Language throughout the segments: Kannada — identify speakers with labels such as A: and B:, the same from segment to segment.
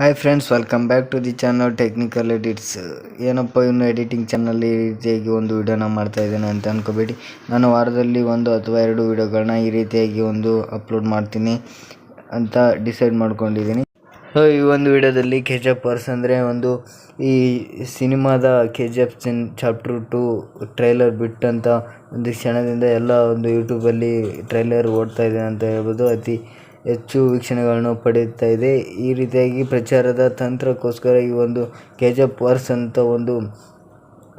A: Hi friends, welcome back to the channel technical edits. ಏನಪ್ಪ ಇನ್ನು ಎಡಿಟಿಂಗ್ ಚಾನಲ್ ಈ ರೀತಿಯಾಗಿ ಒಂದು ವಿಡಿಯೋನ ಮಾಡ್ತಾ ಇದ್ದೇನೆ ಅಂತ ಅನ್ಕೋಬೇಡಿ. ನಾನು ವಾರದಲ್ಲಿ 1 ಅಥವಾ 2 ವಿಡಿಯೋಗಳನ್ನ ಈ ರೀತಿಯಾಗಿ ಅಪ್ಲೋಡ್ ಮಾಡ್ತೀನಿ ಅಂತ ಡಿಸೈಡ್ ಮಾಡ್ಕೊಂಡಿದ್ದೀನಿ. ಸೊ ಈ ಒಂದು ವಿಡಿಯೋದಲ್ಲಿ KGFVERSE ಅಂದರೆ ಈ ಸಿನಿಮಾದ KGF ಚಾಪ್ಟರ್ 2 ಟ್ರೈಲರ್ ಬಿಟ್ಟಂತ ಒಂದು ಕ್ಷಣದಿಂದ ಎಲ್ಲ ಯೂಟ್ಯೂಬಲ್ಲಿ ಟ್ರೈಲರ್ ಓಡ್ತಾ ಇದೆ ಅಂತ ಹೇಳ್ಬೋದು. ಅತಿ ಹೆಚ್ಚು ವೀಕ್ಷಣೆಗಳನ್ನು ಪಡೆಯುತ್ತಾ ಇದೆ. ಈ ರೀತಿಯಾಗಿ ಪ್ರಚಾರದ ತಂತ್ರಕ್ಕೋಸ್ಕರ ಈ KGFVERSE ಅಂತ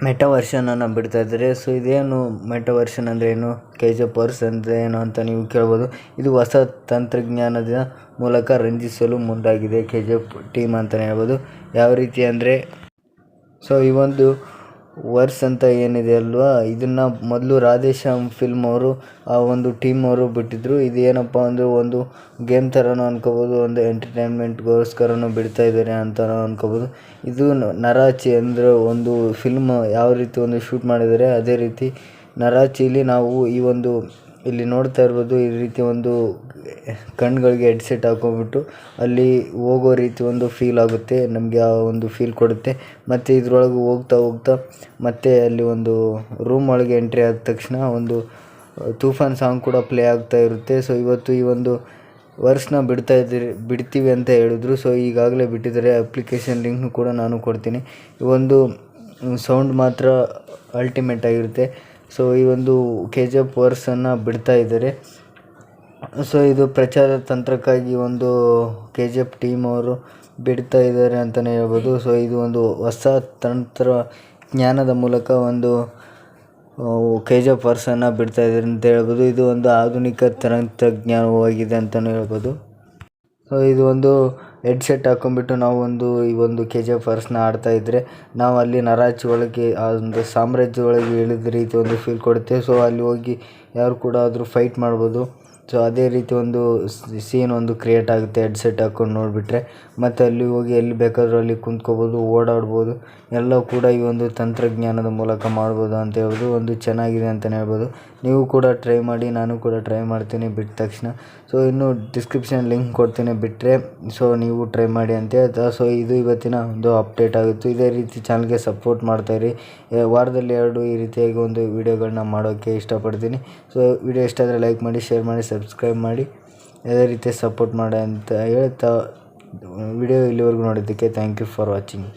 A: ಮೆಟಾವರ್ಷನನ್ನು ಬಿಡ್ತಾ ಇದ್ದಾರೆ. ಸೊ ಇದೇನು ಮೆಟಾವರ್ಷನ್ ಅಂದರೆ ಏನು, KGFVERSE ಅಂದರೆ ಏನು ಅಂತ ನೀವು ಕೇಳ್ಬೋದು. ಇದು ಹೊಸ ತಂತ್ರಜ್ಞಾನದ ಮೂಲಕ ರಂಜಿಸಲು ಮುಂದಾಗಿದೆ KGF ಟೀಮ್ ಅಂತಲೇ ಹೇಳ್ಬೋದು. ಯಾವ ರೀತಿ ಅಂದರೆ, ಸೊ ಈ ವರ್ಸ್ ಅಂತ ಏನಿದೆ ಅಲ್ವಾ, ಇದನ್ನು ಮೊದಲು ರಾಧೇಶ್ಯಾಮ್ ಫಿಲ್ಮ್ ಅವರು ಆ ಟೀಮ್ ಅವರು ಬಿಟ್ಟಿದ್ರು. ಇದು ಏನಪ್ಪ ಅಂದರೆ ಗೇಮ್ ಥರನೂ ಅನ್ಕೋಬೋದು, ಎಂಟರ್ಟೈನ್ಮೆಂಟ್ಗೋಸ್ಕರನೂ ಬಿಡ್ತಾ ಇದ್ದಾರೆ ಅಂತ ಅನ್ಕೋಬೋದು. ಇದು ನರಾಚಿ ಅಂದರೆ ಫಿಲ್ಮ್ ಯಾವ ರೀತಿ ಶೂಟ್ ಮಾಡಿದ್ದಾರೆ ಅದೇ ರೀತಿ ನರಾಚಿಲಿ ನಾವು ಇಲ್ಲಿ ನೋಡ್ತಾ ಇರ್ಬೋದು. ಈ ರೀತಿ ಕಣ್ಗಳಿಗೆ ಹೆಡ್ಸೆಟ್ ಹಾಕೊಂಡ್ಬಿಟ್ಟು ಅಲ್ಲಿ ಹೋಗೋ ರೀತಿ ಫೀಲ್ ಆಗುತ್ತೆ, ನಮಗೆ ಆ ಫೀಲ್ ಕೊಡುತ್ತೆ. ಮತ್ತು ಇದ್ರೊಳಗೆ ಹೋಗ್ತಾ ಮತ್ತೆ ಅಲ್ಲಿ ರೂಮ್ ಒಳಗೆ ಎಂಟ್ರಿ ಆದ ತಕ್ಷಣ ತೂಫಾನ್ ಸಾಂಗ್ ಕೂಡ ಪ್ಲೇ ಆಗ್ತಾ ಇರುತ್ತೆ. ಸೊ ಇವತ್ತು ಈ ವರ್ಸ್ನ ಬಿಡ್ತೀವಿ ಅಂತ ಹೇಳಿದ್ರು. ಸೊ ಈಗಾಗಲೇ ಬಿಟ್ಟಿದ್ದಾರೆ. ಅಪ್ಲಿಕೇಶನ್ ಲಿಂಕ್ನು ಕೂಡ ನಾನು ಕೊಡ್ತೀನಿ. ಈ ಸೌಂಡ್ ಮಾತ್ರ ಅಲ್ಟಿಮೇಟ್ ಆಗಿರುತ್ತೆ. ಸೊ ಈ KGFVERSE ಬಿಡ್ತಾ ಇದ್ದಾರೆ. ಸೊ ಇದು ಪ್ರಚಾರ ತಂತ್ರಕ್ಕಾಗಿ KGF ಟೀಮ್ ಅವರು ಬಿಡ್ತಾ ಇದ್ದಾರೆ ಅಂತಲೇ ಹೇಳ್ಬೋದು. ಸೊ ಇದು ಹೊಸ ತಂತ್ರಜ್ಞಾನದ ಮೂಲಕ KGFVERSE ಬಿಡ್ತಾ ಇದ್ದಾರೆ ಅಂತ ಹೇಳ್ಬೋದು. ಇದು ಆಧುನಿಕ ತಂತ್ರಜ್ಞಾನವಾಗಿದೆ ಅಂತಲೇ ಹೇಳ್ಬೋದು. ಸೊ ಇದು ಹೆಡ್ಸೆಟ್ ಹಾಕೊಂಡ್ಬಿಟ್ಟು ನಾವು ಈ KGFVERSE ಆಡ್ತಾ ಇದ್ದರೆ ನಾವು ಅಲ್ಲಿ ನರಾಚಿ ಒಳಗೆ ಆ ಸಾಮ್ರಾಜ್ಯ ಒಳಗೆ ಇಳಿದ ರೀತಿ ಫೀಲ್ ಕೊಡುತ್ತೆ. ಸೊ ಅಲ್ಲಿ ಹೋಗಿ ಯಾರು ಕೂಡ ಆದರೂ ಫೈಟ್ ಮಾಡ್ಬೋದು. ಸೊ ಅದೇ ರೀತಿ ಸೀನ್ ಕ್ರಿಯೇಟ್ ಆಗುತ್ತೆ ಹೆಡ್ಸೆಟ್ ಹಾಕ್ಕೊಂಡು ನೋಡಿಬಿಟ್ರೆ. ಮತ್ತು ಅಲ್ಲಿ ಹೋಗಿ ಎಲ್ಲಿ ಬೇಕಾದರೂ ಅಲ್ಲಿ ಕುಂತ್ಕೋಬೋದು, ಓಡಾಡ್ಬೋದು. ಎಲ್ಲ ಕೂಡ ಈ ತಂತ್ರಜ್ಞಾನದ ಮೂಲಕ ಮಾಡ್ಬೋದು ಅಂತ ಹೇಳ್ಬೋದು. ಚೆನ್ನಾಗಿದೆ ಅಂತಲೇ ಹೇಳ್ಬೋದು. ನೀವು ಕೂಡ ಟ್ರೈ ಮಾಡಿ, ನಾನು ಕೂಡ ಟ್ರೈ ಮಾಡ್ತೀನಿ ಬಿಟ್ಟ ತಕ್ಷಣ. ಸೊ ಇನ್ನು ಡಿಸ್ಕ್ರಿಪ್ಷನ್ ಲಿಂಕ್ ಕೊಡ್ತೀನಿ ಬಿಟ್ಟರೆ, ಸೊ ನೀವು ಟ್ರೈ ಮಾಡಿ ಅಂತ ಹೇಳ್ತಾ. ಸೊ ಇದು ಇವತ್ತಿನ ಅಪ್ಡೇಟ್ ಆಗಿತ್ತು. ಇದೇ ರೀತಿ ಚಾನಲ್ಗೆ ಸಪೋರ್ಟ್ ಮಾಡ್ತಾಯಿರಿ. ವಾರದಲ್ಲಿ 2 ಈ ರೀತಿಯಾಗಿ ವೀಡಿಯೋಗಳನ್ನ ಮಾಡೋಕ್ಕೆ ಇಷ್ಟಪಡ್ತೀನಿ. ಸೊ ವಿಡಿಯೋ ಇಷ್ಟ ಆದರೆ ಲೈಕ್ ಮಾಡಿ, ಶೇರ್ ಮಾಡಿ, ಸಬ್ಸ್ಕ್ರೈಬ್ ಮಾಡಿ, ಅದೇ ರೀತಿ ಸಪೋರ್ಟ್ ಮಾಡಿ ಅಂತ ಹೇಳ್ತಾ ವಿಡಿಯೋ ಇಲ್ಲಿವರೆಗೂ ನೋಡಿದ್ದಕ್ಕೆ ಥ್ಯಾಂಕ್ ಯು ಫಾರ್ ವಾಚಿಂಗ್.